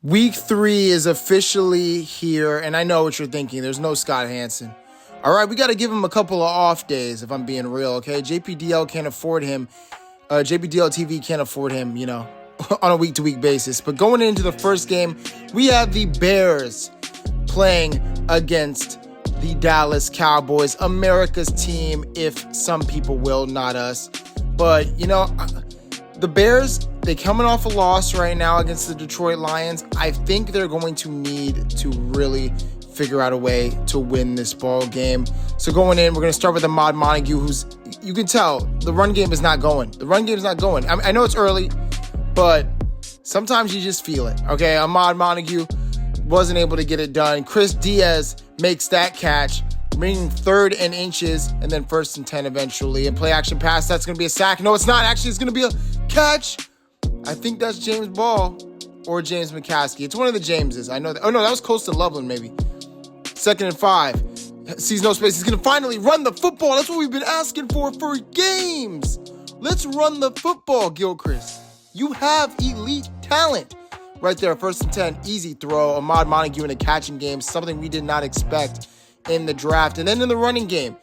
Week 3 is officially here, and I know what you're thinking. There's no Scott Hansen. All right, we got to give him a couple of off days, if I'm being real, okay? JPDL can't afford him. JPDL TV can't afford him, on a week-to-week basis. But going into the first game, we have the Bears playing against the Dallas Cowboys, America's team, if some people will, not us. But, the Bears, they're coming off a loss right now against the Detroit Lions. I think they're going to need to really figure out a way to win this ball game. So going in, we're going to start with Ahmad Montague, who's, you can tell, the run game is not going. I know it's early, but sometimes you just feel it, okay? Ahmad Montague wasn't able to get it done. Chris Diaz makes that catch, bringing 3rd and inches, and then 1st and 10 eventually. And play action pass, that's going to be a sack. No, it's not. Actually, it's going to be a catch. I think that's James Ball or James McCaskey. It's one of the Jameses. I know that. Oh, no, that was Colston Loveland, maybe. 2nd and 5. Sees no space. He's going to finally run the football. That's what we've been asking for games. Let's run the football, Gilchrist. You have elite talent. Right there, 1st and 10. Easy throw. Ahmad Montague in a catching game. Something we did not expect in the draft. And then in the running game.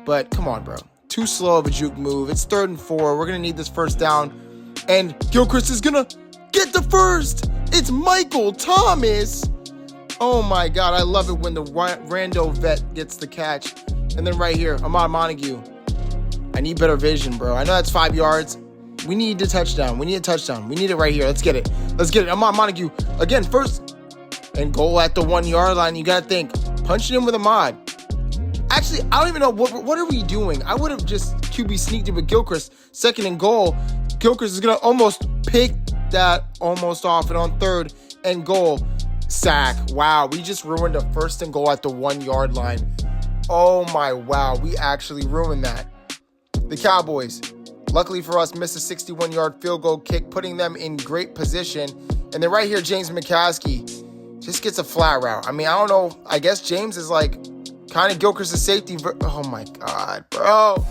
But come on, bro. Too slow of a juke move. It's 3rd and 4. We're going to need this first down. And Gilchrist is going to get the first. It's Michael Thomas. Oh, my God. I love it when the rando vet gets the catch. And then right here, Ahmad Montague. I need better vision, bro. I know that's 5 yards. We need a touchdown. We need it right here. Let's get it. Ahmad Montague. Again, 1st and goal at the 1 yard line. You got to think. Punch it in with Ahmad. Actually, I don't even know. What are we doing? I would have just QB sneaked it with Gilchrist. 2nd and goal. Gilchrist is going to almost pick that almost off. And on 3rd and goal, sack. Wow, we just ruined a 1st and goal at the 1 yard line. Oh, my, wow. We actually ruined that. The Cowboys, luckily for us, missed a 61-yard field goal kick, putting them in great position. And then right here, James McCaskey just gets a flat route. I mean, I don't know. I guess James is like kind of Gilchrist's safety. Oh, my God, bro.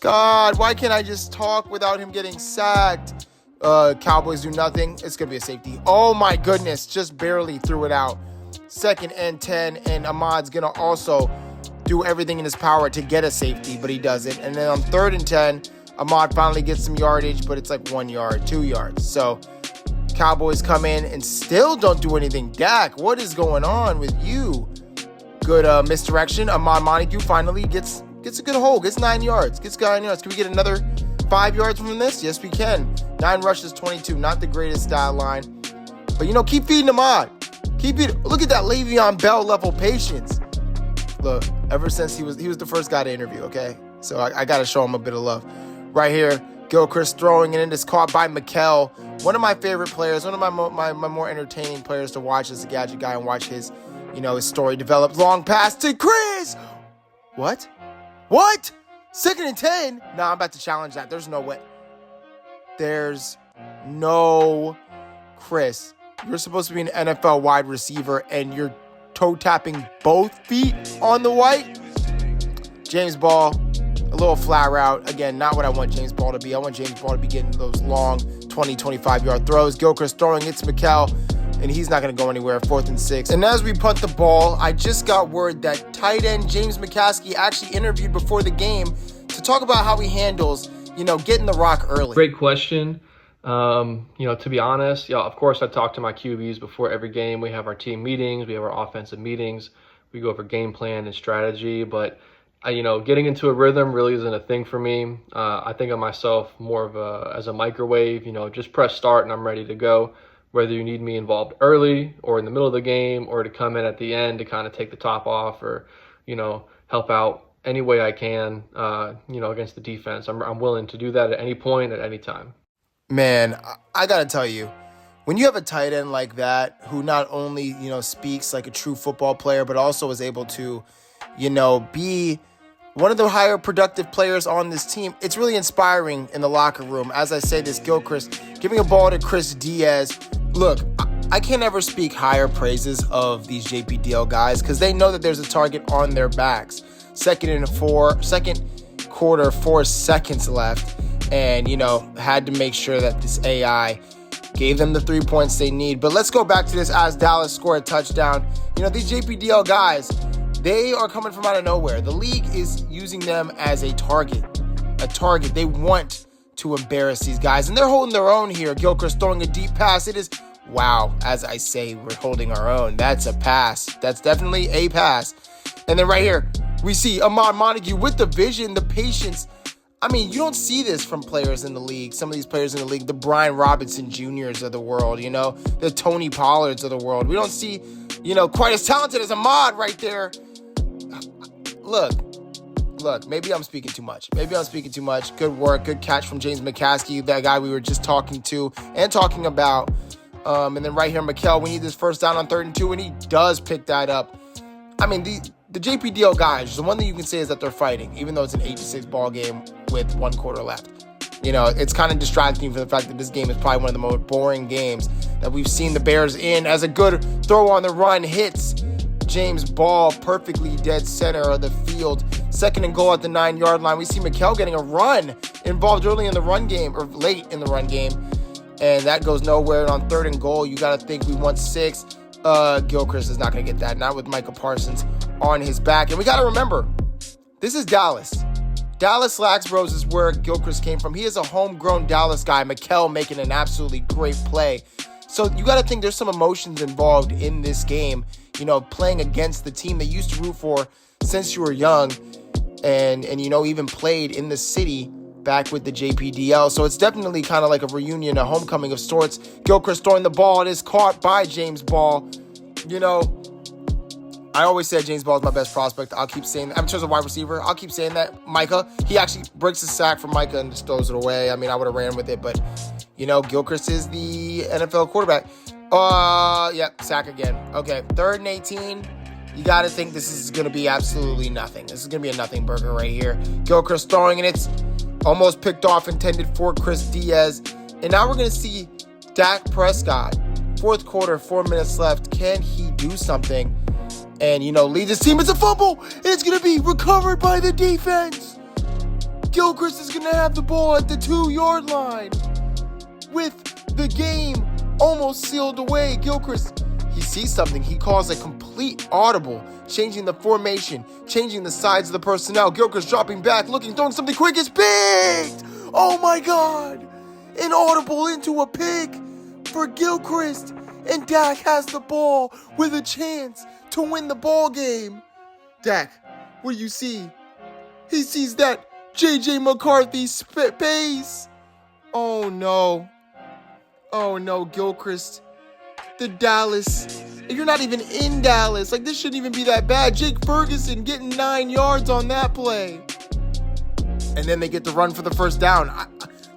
God, why can't I just talk without him getting sacked? Cowboys do nothing. It's going to be a safety. Oh, my goodness. Just barely threw it out. 2nd and 10, and Ahmad's going to also do everything in his power to get a safety, but he doesn't. And then on 3rd and 10, Ahmad finally gets some yardage, but it's like 1 yard, 2 yards. So Cowboys come in and still don't do anything. Dak, what is going on with you? Good misdirection. Ahmad Montague finally gets a good hole, gets 9 yards. Can we get another 5 yards from this? Yes, we can. 9 rushes, 22. Not the greatest stat line. But, keep feeding Ahmad. Look at that Le'Veon Bell level patience. Look, ever since he was the first guy to interview, okay? So I got to show him a bit of love. Right here, Gilchrist throwing it in. It's caught by Mikkel. One of my favorite players, one of my more entertaining players to watch as a gadget guy and watch his, his story develop. Long pass to Chris. What? 2nd and 10? Nah, I'm about to challenge that. There's no way. There's no Chris. You're supposed to be an NFL wide receiver and you're toe tapping both feet on the white. James Ball. A little flat route. Again, not what I want James Ball to be. I want James Ball to be getting those long 20, 25-yard throws. Gilchrist throwing it to Mikkel, and he's not going to go anywhere. 4th and 6. And as we punt the ball, I just got word that tight end James McCaskey actually interviewed before the game to talk about how he handles, getting the rock early. Great question. To be honest, of course, I talk to my QBs before every game. We have our team meetings. We have our offensive meetings. We go over game plan and strategy, but getting into a rhythm really isn't a thing for me. I think of myself more of as a microwave, just press start and I'm ready to go. Whether you need me involved early or in the middle of the game or to come in at the end to kind of take the top off or, help out any way I can, against the defense. I'm willing to do that at any point, at any time. Man, I got to tell you, when you have a tight end like that who not only, speaks like a true football player, but also is able to, be one of the higher productive players on this team, it's really inspiring in the locker room. As I say this, Gilchrist giving a ball to Chris Diaz. Look, I can't ever speak higher praises of these JPDL guys because they know that there's a target on their backs. 2nd quarter, 4 seconds left. And, had to make sure that this AI Gave them the 3 points they need. But let's go back to this as Dallas scored a touchdown. These JPDL guys, they are coming from out of nowhere. The league is using them as a target. They want to embarrass these guys, and they're holding their own here. Gilchrist throwing a deep pass. It is, wow, as I say, we're holding our own. That's a pass. That's definitely a pass. And then right here, we see Ahmad Montague with the vision, the patience. You don't see this from players in the league. Some of these players in the league, the Brian Robinson Jr.'s of the world, the Tony Pollards of the world. We don't see, quite as talented as Ahmad right there. Look, maybe I'm speaking too much. Good work, good catch from James McCaskey, that guy we were just talking about. And then right here, Mikel, we need this first down on 3rd and 2, and he does pick that up. The JPDL guys, the one thing you can say is that they're fighting, even though it's an 8-6 ball game with 1 quarter left. It's kind of distracting from the fact that this game is probably one of the most boring games that we've seen the Bears in, as a good throw on the run hits James Ball perfectly dead center of the field. 2nd and goal at the 9-yard line. We see Mikel getting a run involved early in the run game, or late in the run game, and that goes nowhere. And on 3rd and goal, you got to think we want 6. Gilchrist is not going to get that, not with Micah Parsons on his back. And we got to remember, this is Dallas. Dallas Laxbros is where Gilchrist came from. He is a homegrown Dallas guy. Mikel making an absolutely great play. So you got to think there's some emotions involved in this game, playing against the team that you used to root for since you were young, and even played in the city back with the JPDL. So it's definitely kind of like a reunion, a homecoming of sorts. Gilchrist throwing the ball. It is caught by James Ball. I always said James Ball is my best prospect. I'll keep saying that. In terms of wide receiver, I'll keep saying that. Micah, he actually breaks a sack from Micah and just throws it away. I would have ran with it, but, Gilchrist is the NFL quarterback. Sack again. Okay, 3rd and 18. You got to think this is going to be absolutely nothing. This is going to be a nothing burger right here. Gilchrist throwing, and it's almost picked off, intended for Chris Diaz. And now we're going to see Dak Prescott. 4th quarter, 4 minutes left. Can he do something and, lead this team? It's a fumble. It's going to be recovered by the defense. Gilchrist is going to have the ball at the 2-yard line with the game almost sealed away. Gilchrist, he sees something. He calls a complete audible, changing the formation, changing the sides of the personnel. Gilchrist dropping back, looking, throwing something quick. It's picked! Oh my God! An audible into a pick for Gilchrist. And Dak has the ball with a chance to win the ball game. Dak, what do you see? He sees that J.J. McCarthy pace. Oh no, Gilchrist. The Dallas. You're not even in Dallas. This shouldn't even be that bad. Jake Ferguson getting 9 yards on that play. And then they get the run for the first down.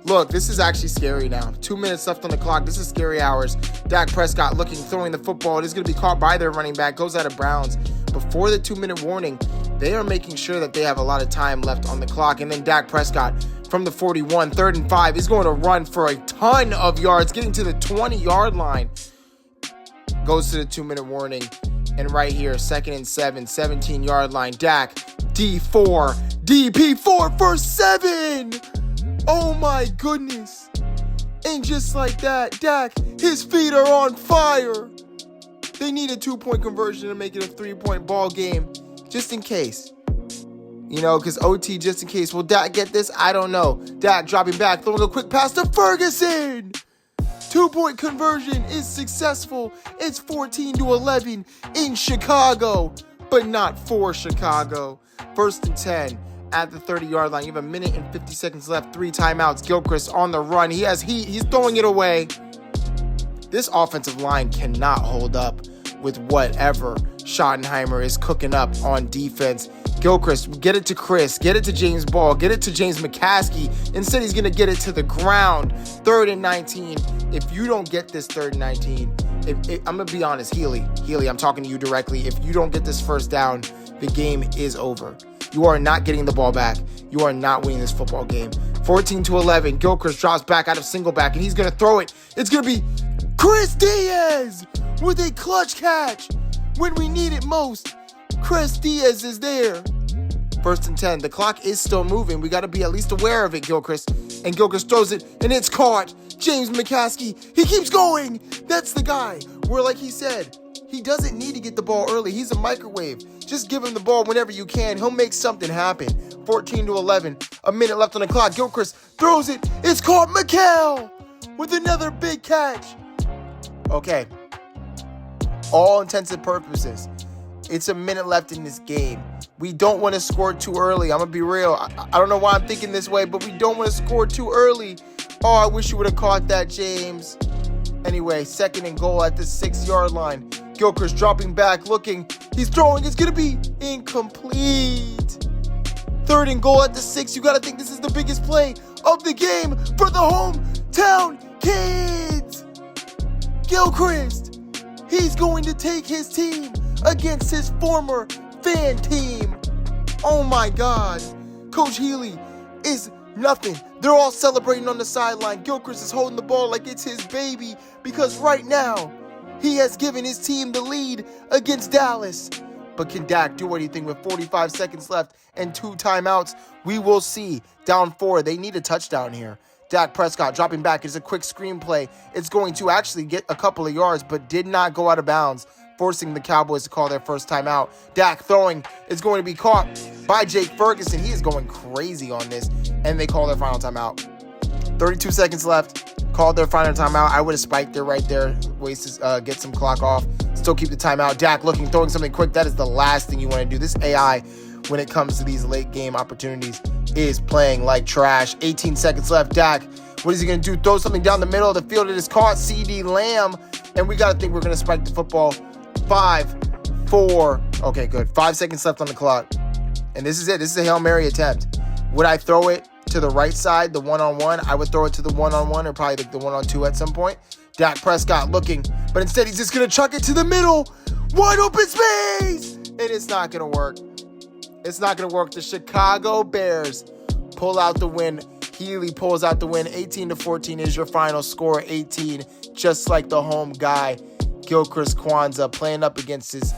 Look, this is actually scary now. 2 minutes left on the clock. This is scary hours. Dak Prescott looking, throwing the football. It is going to be caught by their running back. Goes out of bounds. Before the 2-minute warning, they are making sure that they have a lot of time left on the clock. And then Dak Prescott from the 41, 3rd and 5, is going to run for a ton of yards, getting to the 20-yard line. Goes to the 2-minute warning. And right here, 2nd and 7, 17-yard line. Dak, D4, DP4 for 7. Oh my goodness. And just like that, Dak, his feet are on fire. They need a 2-point conversion to make it a 3-point ball game. Just in case. Because OT, just in case. Will Dak get this? I don't know. Dak dropping back, throwing a quick pass to Ferguson. 2-point conversion is successful. It's 14-11 in Chicago, but not for Chicago. 1st and 10 at the 30-yard line. You have 1 minute and 50 seconds left. 3 timeouts. Gilchrist on the run. He has heat. He's throwing it away. This offensive line cannot hold up with whatever Schottenheimer is cooking up on defense. Gilchrist, get it to Chris, get it to James Ball, get it to James McCaskey. Instead, he's going to get it to the ground. 3rd and 19. If you don't get this 3rd and 19, I'm going to be honest, Healy, I'm talking to you directly. If you don't get this first down, the game is over. You are not getting the ball back. You are not winning this football game. 14-11. Gilchrist drops back out of single back, and he's going to throw it. It's going to be Chris Diaz with a clutch catch when we need it most. Chris Diaz is there 1st and 10. The clock is still moving. We got to be at least aware of it, Gilchrist. And Gilchrist throws it, and it's caught. James McCaskey, he keeps going. That's the guy where, like he said, he doesn't need to get the ball early. He's a microwave. Just give him the ball whenever you can. He'll make something happen. 14-11. A minute left on the clock. Gilchrist throws it. It's caught. McHale with another big catch. Okay. All intents and purposes, it's a minute left in this game. We don't want to score too early. I'm going to be real. I don't know why I'm thinking this way, but we don't want to score too early. Oh, I wish you would have caught that, James. Anyway, 2nd and goal at the 6-yard line. Gilchrist dropping back, looking. He's throwing. It's going to be incomplete. 3rd and goal at the 6. You got to think this is the biggest play of the game for the hometown kids. Gilchrist, he's going to take his team against his former fan team. Oh my God. Coach Healy is nothing. They're all celebrating on the sideline. Gilchrist is holding the ball like it's his baby because right now he has given his team the lead against Dallas. But can Dak do anything with 45 seconds left and 2 timeouts? We will see. Down 4. They need a touchdown here. Dak Prescott dropping back. It's a quick screenplay. It's going to actually get a couple of yards, but did not go out of bounds, forcing the Cowboys to call their first timeout. Dak throwing is going to be caught by Jake Ferguson. He is going crazy on this, and they call their final timeout. 32 seconds left. Called their final timeout. I would have spiked it right there. Get some clock off. Still keep the timeout. Dak looking, throwing something quick. That is the last thing you want to do. This AI, when it comes to these late game opportunities, is playing like trash. 18 seconds left. Dak, what is he going to do? Throw something down the middle of the field. It is caught. CD Lamb. And we got to think we're going to spike the football. 5, 4. Okay, good. 5 seconds left on the clock. And this is it. This is a Hail Mary attempt. Would I throw it to the right side, the one-on-one? I would throw it to the one-on-one or probably the one-on-two at some point. Dak Prescott looking, but instead he's just going to chuck it to the middle. Wide open space! And it's not going to work. It's not going to work. The Chicago Bears pull out the win. Healy pulls out the win. 18-14 is your final score. 18, just like the home guy, Gilchrist Kwanzaa, playing up against his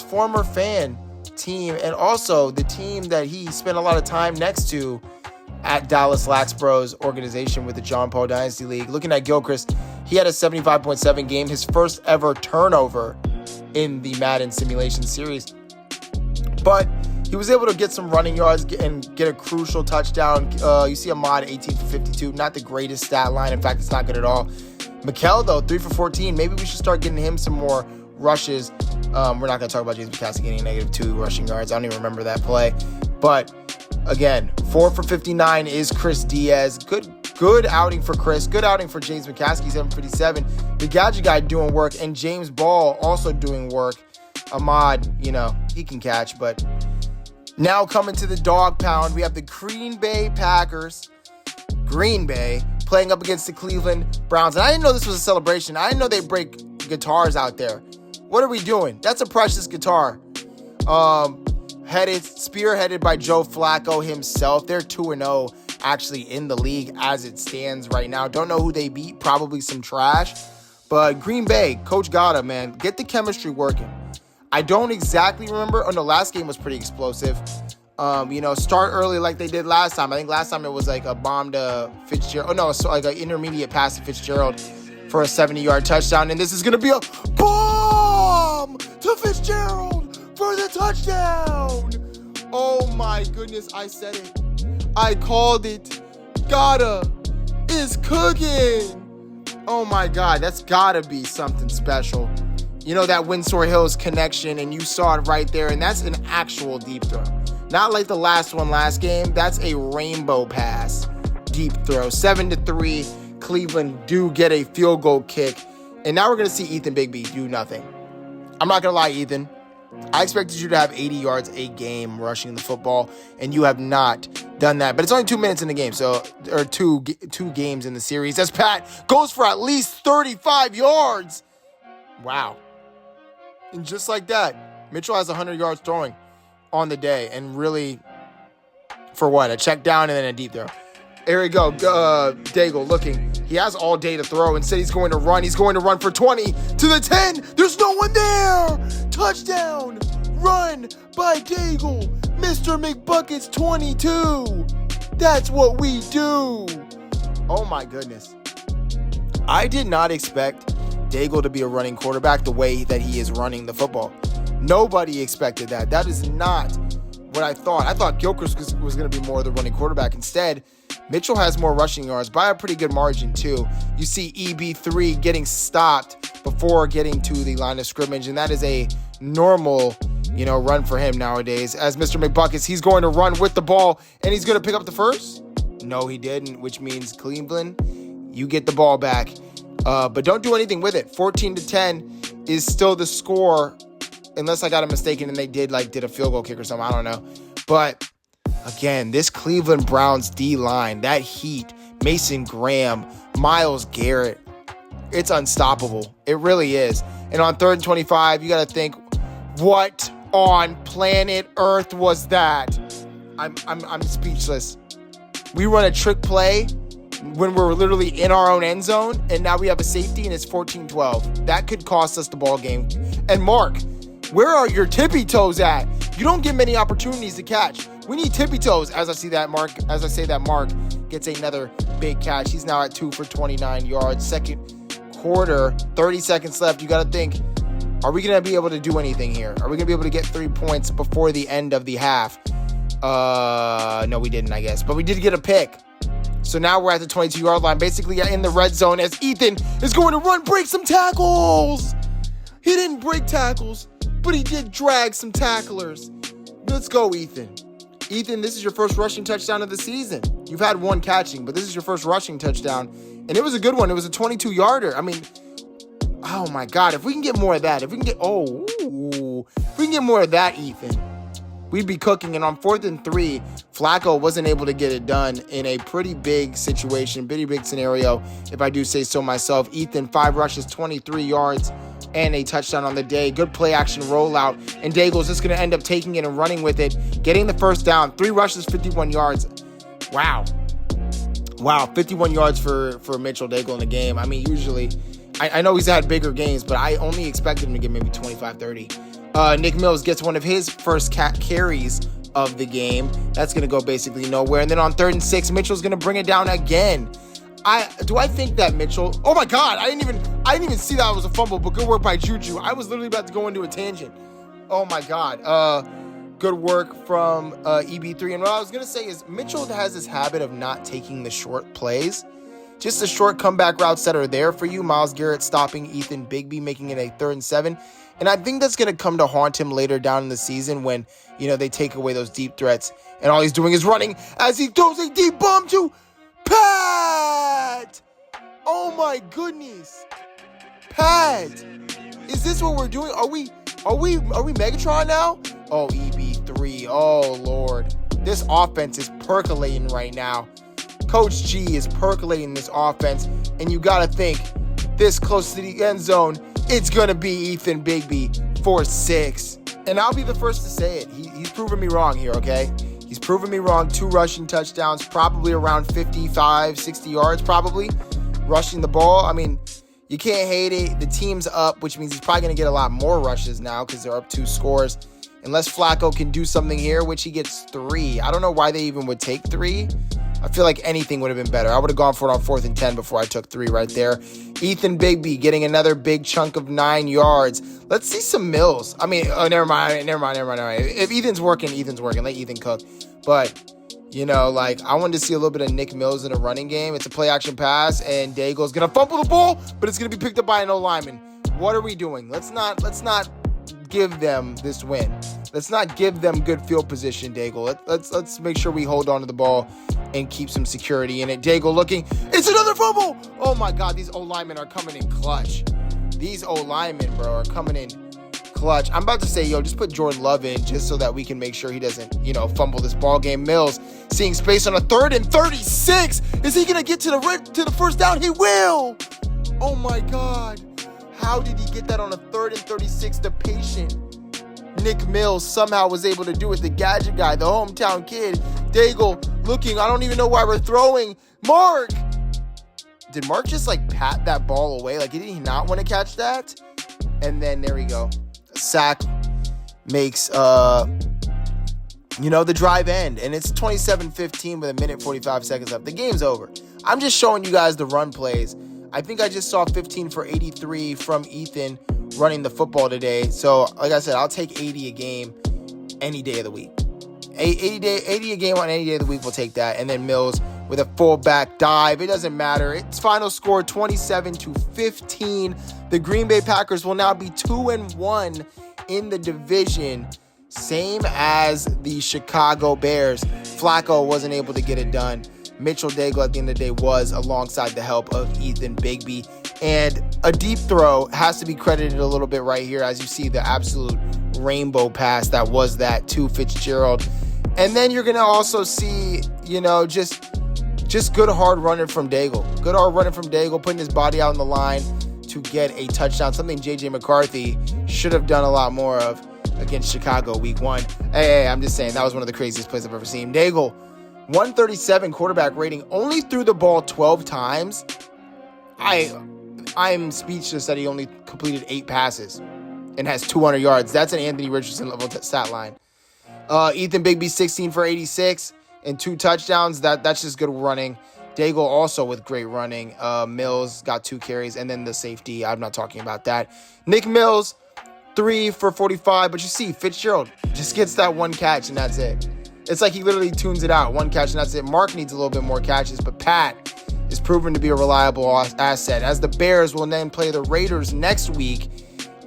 former fan team and also the team that he spent a lot of time next to at Dallas Laxboro's organization with the John Paul Dynasty League. Looking at Gilchrist, he had a 75.7 game, his first ever turnover in the Madden simulation series. But he was able to get some running yards and get a crucial touchdown. You see Ahmad 18 for 52, not the greatest stat line. In fact, it's not good at all. McHale, though, 3 for 14. Maybe we should start getting him some more rushes. We're not going to talk about James McCaskey getting -2 rushing yards. I don't even remember that play. But again, 4 for 59 is Chris Diaz. Good outing for Chris. Good outing for James McCaskey, 757. The Gadget guy doing work, and James Ball also doing work. Ahmad, he can catch. But now coming to the dog pound, we have the Green Bay Packers. Green Bay playing up against the Cleveland Browns. And I didn't know this was a celebration. I didn't know they break guitars out there. What are we doing? That's a precious guitar. Spearheaded by Joe Flacco himself. They're 2-0 actually in the league as it stands right now. Don't know who they beat. Probably some trash. But Green Bay, Coach Gata, man, get the chemistry working. I don't exactly remember. Oh, no, last game was pretty explosive. Start early like they did last time. I think last time it was like a bomb to Fitzgerald. Oh, no, so like an intermediate pass to Fitzgerald for a 70-yard touchdown. And this is going to be a bomb to Fitzgerald for the touchdown. Oh, my goodness. I said it. I called it. Gata is cooking. Oh, my God. That's got to be something special. That Windsor Hills connection, and you saw it right there. And that's an actual deep throw. Not like the last one last game. That's a rainbow pass. Deep throw. 7-3. Cleveland do get a field goal kick. And now we're going to see Ethan Bigby do nothing. I'm not going to lie, Ethan. I expected you to have 80 yards a game rushing the football, and you have not done that. But it's only 2 minutes in the game, or two games in the series. As Pat goes for at least 35 yards. Wow. And just like that, Mitchell has 100 yards throwing on the day. And really, for what? A check down and then a deep throw. Here we go. Daigle looking. He has all day to throw. Instead, he's going to run. He's going to run for 20 to the 10. There's no one there. Touchdown. Run by Daigle. Mr. McBucket's 22. That's what we do. Oh my goodness. I did not expect Daigle to be a running quarterback the way that he is running the football. Nobody expected that. That is not what I thought. I thought Gilchrist was going to be more of the running quarterback. Instead, Mitchell has more rushing yards by a pretty good margin too. You see EB3 getting stopped before getting to the line of scrimmage, and that is a normal, run for him nowadays. As Mr. McBuckets, he's going to run with the ball, and he's going to pick up the first? No, he didn't, which means Cleveland, you get the ball back. But don't do anything with it. 14-10 is still the score, unless I got it mistaken and they did a field goal kick or something. I don't know. But again, this Cleveland Browns D-line, that heat, Mason Graham, Myles Garrett, it's unstoppable. It really is. And on 3rd and 25, you got to think, what on planet Earth was that? I'm speechless. We run a trick play when we're literally in our own end zone, and now we have a safety, and it's 14-12. That could cost us the ball game. And Mark, where are your tippy toes at? You don't get many opportunities to catch. We need tippy toes. As I say that, Mark gets another big catch. He's now at 2 for 29 yards. Second quarter, 30 seconds left. You got to think, are we going to be able to do anything here? Are we going to be able to get 3 points before the end of the half? No, we didn't, I guess. But we did get a pick. So now we're at the 22-yard line, basically in the red zone, as Ethan is going to break some tackles. He didn't break tackles, but he did drag some tacklers. Let's go, Ethan. Ethan, this is your first rushing touchdown of the season. You've had one catching, but this is your first rushing touchdown. And it was a good one. It was a 22-yarder. I mean, oh my God, if we can get more of that, if we can get more of that, Ethan, we'd be cooking. And on 4th and 3, Flacco wasn't able to get it done in a pretty big situation, pretty big scenario, if I do say so myself. Ethan, 5 rushes, 23 yards, and a touchdown on the day. Good play action rollout. And Daigle's just going to end up taking it and running with it, getting the first down. 3 rushes, 51 yards. Wow, 51 yards for Mitchell Daigle in the game. I mean, usually, I know he's had bigger games, but I only expected him to get maybe 25, 30. Nick Mills gets one of his first carries of the game. That's going to go basically nowhere. And then on 3rd and 6, Mitchell's going to bring it down again. Do I think that Mitchell... Oh, my God. I didn't even see that it was a fumble, but good work by Juju. I was literally about to go into a tangent. Oh, my God. Good work from EB3. And what I was going to say is Mitchell has this habit of not taking the short plays. Just the short comeback routes that are there for you. Myles Garrett stopping Ethan Bigby, making it a 3rd and 7. And I think that's going to come to haunt him later down in the season when, they take away those deep threats. And all he's doing is running as he throws a deep bomb to Pat. Oh, my goodness. Pat. Is this what we're doing? Are we Megatron now? Oh, EB3. Oh, Lord. This offense is percolating right now. Coach G is percolating this offense. And you got to think, this close to the end zone, it's going to be Ethan Bigby for 6. And I'll be the first to say it. He's proven me wrong here, okay? He's proven me wrong. 2 rushing touchdowns, probably around 55, 60 yards, probably. Rushing the ball. I mean, you can't hate it. The team's up, which means he's probably going to get a lot more rushes now because they're up 2 scores. Unless Flacco can do something here, which he gets 3. I don't know why they even would take 3. I feel like anything would have been better. I would have gone for it on 4th and 10 before I took 3 right there. Ethan Bigby getting another big chunk of 9 yards. Let's see some Mills. I mean, never mind. If Ethan's working. Let Ethan cook. But, I wanted to see a little bit of Nick Mills in a running game. It's a play-action pass, and Daigle's going to fumble the ball, but it's going to be picked up by an O-lineman. What are we doing? Let's not give them this win. Let's not give them good field position, Daigle. Let's make sure we hold on to the ball and keep some security in it. Daigle looking. It's another fumble. Oh, my God. These O-linemen are coming in clutch. These O-linemen, bro, are coming in clutch. I'm about to say, just put Jordan Love in just so that we can make sure he doesn't, fumble this ball game. Mills seeing space on a 3rd and 36. Is he going to get to the first down? He will. Oh, my God. How did he get that on a 3rd and 36? The patient Nick Mills somehow was able to do it. The gadget guy, the hometown kid. Daigle looking. I don't even know why we're throwing. Mark. Did Mark just pat that ball away? Did he not want to catch that? And then there we go. Sack makes the drive end, and it's 27-15 with a minute 45 seconds left. The game's over. I'm just showing you guys the run plays. I think I just saw 15 for 83 from Ethan running the football today. So, like I said, I'll take 80 a game any day of the week. 80 a game on any day of the week, we'll take that. And then Mills with a fullback dive. It doesn't matter. Its final score, 27-15. The Green Bay Packers will now be 2-1 in the division, same as the Chicago Bears. Flacco wasn't able to get it done. Mitchell Daigle at the end of the day was, alongside the help of Ethan Bigby. And a deep throw has to be credited a little bit right here, as you see the absolute rainbow pass that was that to Fitzgerald. And then you're going to also see, just good hard running from Daigle. Good hard running from Daigle, putting his body out on the line to get a touchdown, something J.J. McCarthy should have done a lot more of against Chicago week 1. Hey, I'm just saying, that was one of the craziest plays I've ever seen. Daigle, 137 quarterback rating, only threw the ball 12 times. I'm speechless that he only completed 8 passes and has 200 yards. That's an Anthony Richardson level stat line. Ethan Bigby, 16 for 86 and 2 touchdowns. That's just good running. Daigle also with great running. Mills got 2 carries, and then the safety. I'm not talking about that. Nick Mills, 3 for 45. But you see, Fitzgerald just gets that 1 catch, and that's it. It's like he literally tunes it out. 1 catch, and that's it. Mark needs a little bit more catches, but Pat is proven to be a reliable asset. As the Bears will then play the Raiders next week,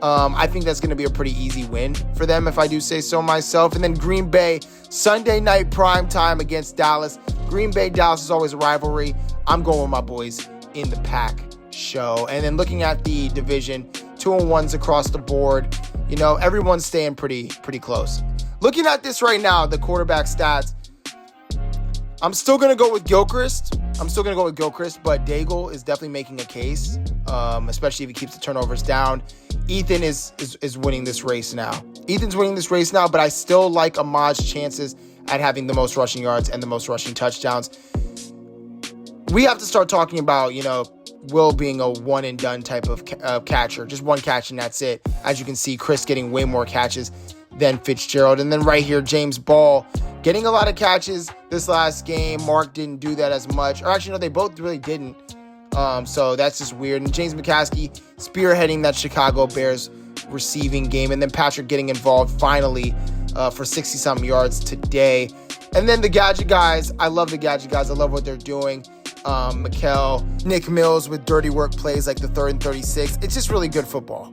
I think that's going to be a pretty easy win for them, if I do say so myself. And then Green Bay, Sunday night prime time against Dallas. Green Bay, Dallas is always a rivalry. I'm going with my boys in the Pack show. And then looking at the division, 2-1s across the board. Everyone's staying pretty close. Looking at this right now, the quarterback stats, I'm still going to go with Gilchrist. But Daigle is definitely making a case, especially if he keeps the turnovers down. Ethan is winning this race now. But I still like Ahmad's chances at having the most rushing yards and the most rushing touchdowns. We have to start talking about, Will being a one-and-done type of catcher. Just 1 catch and that's it. As you can see, Chris getting way more catches than Fitzgerald. And then right here, James Ball getting a lot of catches this last game. Mark didn't do that as much. Or actually, no, they both really didn't. So that's just weird. And James McCaskey spearheading that Chicago Bears receiving game. And then Patrick getting involved finally for 60-something yards today. And then the Gadget guys. I love the Gadget guys. I love what they're doing. Nick Mills with dirty work plays like the 3rd and 36. It's just really good football.